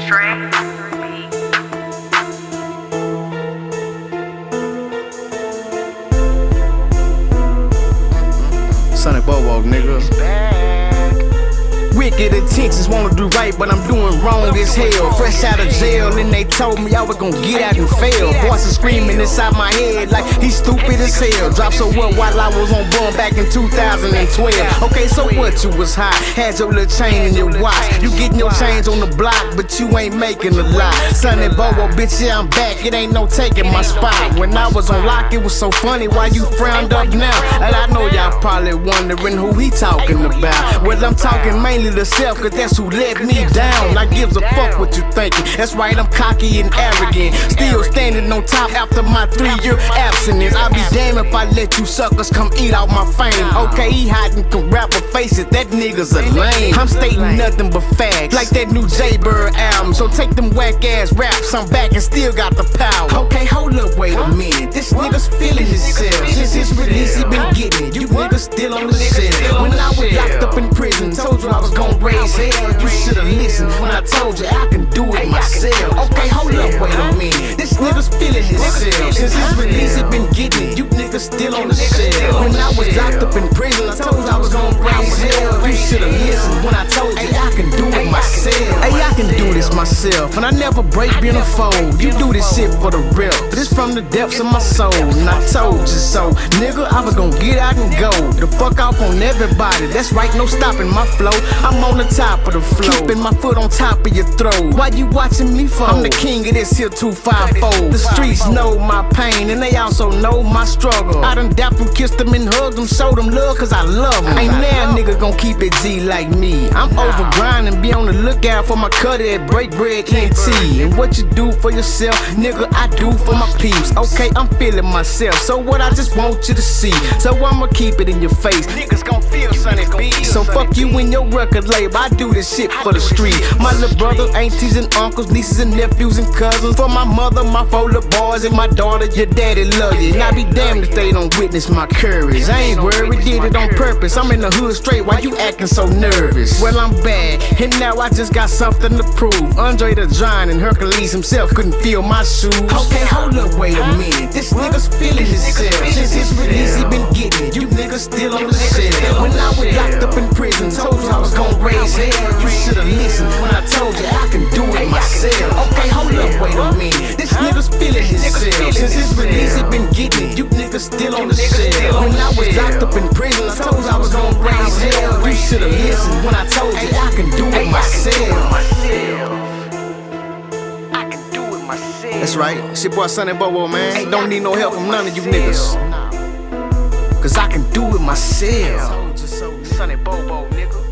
Sonny Bobo, nigga. Wicked intentions, wanna do right, but I'm doing wrong as hell. Fresh out of jail, and they told me I was gon' get out and fail. Voices screaming inside my head like he's stupid as hell. Dropped so what while I was on bum back in 2012. Okay, so what, you was high, had your little chain in your watch. You getting your chains on the block, but you ain't making a lot. Sonny Bobo, bitch, yeah, I'm back, it ain't no taking my spot. When I was on lock, it was so funny, why you frowned up now? And I know y'all probably wondering who he talking about. Well, I'm talking mainly the self, cause that's who let me down. I gives a fuck what you thinking. That's right, I'm cocky and arrogant. Still standing on top after my 3-year abstinence. I'll be damned if I let you suckers come eat out my fame. Okay, he hot and can rap, but face it, that nigga's a lame. I'm stating nothing but facts, like that new J-Bird album. So take them whack ass raps, I'm back and still got the power. Okay, hold up, wait a minute. This nigga's feeling himself. Since his release, he been getting it. You niggas still on the shelf. When I was locked up in prison, told you I was gon' raise hell. You should've listened when I told you I can do it myself. Okay, hold up, wait a minute. This nigga's feeling himself. Since his release, he been getting it. You niggas still on the shelf. When I was locked up in prison, I told you I was gon' raise hell. You should've listened when I told you I can do it myself. Hey, I can do this myself, and I never break being a foe. You do this shit for the real, but it's from the depths of my soul. And I told you so, nigga, I was gon' get out and go. The fuck off on everybody, that's right, no stopping my flow. I'm on the top of the flow, keeping my foot on top of your throat. Why you watching me for? I'm the king of this here 254. The streets know my pain, and they also know my struggle. I done dapped them, kissed them, and hugged them, showed them love, cause I love them. Ain't now nigga gon' keep it G like me. I'm over grinding, be on the lookout for my cutter at Break Bread NT. And what you do for yourself, nigga, I do for my peeps. Okay, I'm feeling myself, so what I just want you to see. So I'ma keep it in your face, niggas gon' feel Sonny B. So fuck you and your record label, I do this shit for the street. My little brother, aunties and uncles, nieces and nephews and cousins. For my mother, my 4 little boys, and my daughter, your daddy love you. And I be damned if they don't witness my courage. I ain't worried, did it on purpose. I'm in the hood straight, why you acting so nervous? Well, I'm bad, and now I just got something to prove. Andre the Giant and Hercules himself couldn't feel my shoes. Okay, hold up, wait a minute. This nigga's feeling himself. Since his release, he been getting it. You niggas still on the shelf. When I was locked up in prison, told you I was gon' raise hell. You should've listened when I told you I can do it myself. Okay, hold up, wait a minute. This nigga's feeling himself. Since his release, he been getting it. You niggas still on the shelf. When I was locked up in prison, I told you I was gon' raise hell. You should've listened when I told you I can do it myself. That's right, it's your boy Sonny Bobo, man. Don't need no help from none of you niggas, cause I can do it myself. Sonny Bobo, nigga.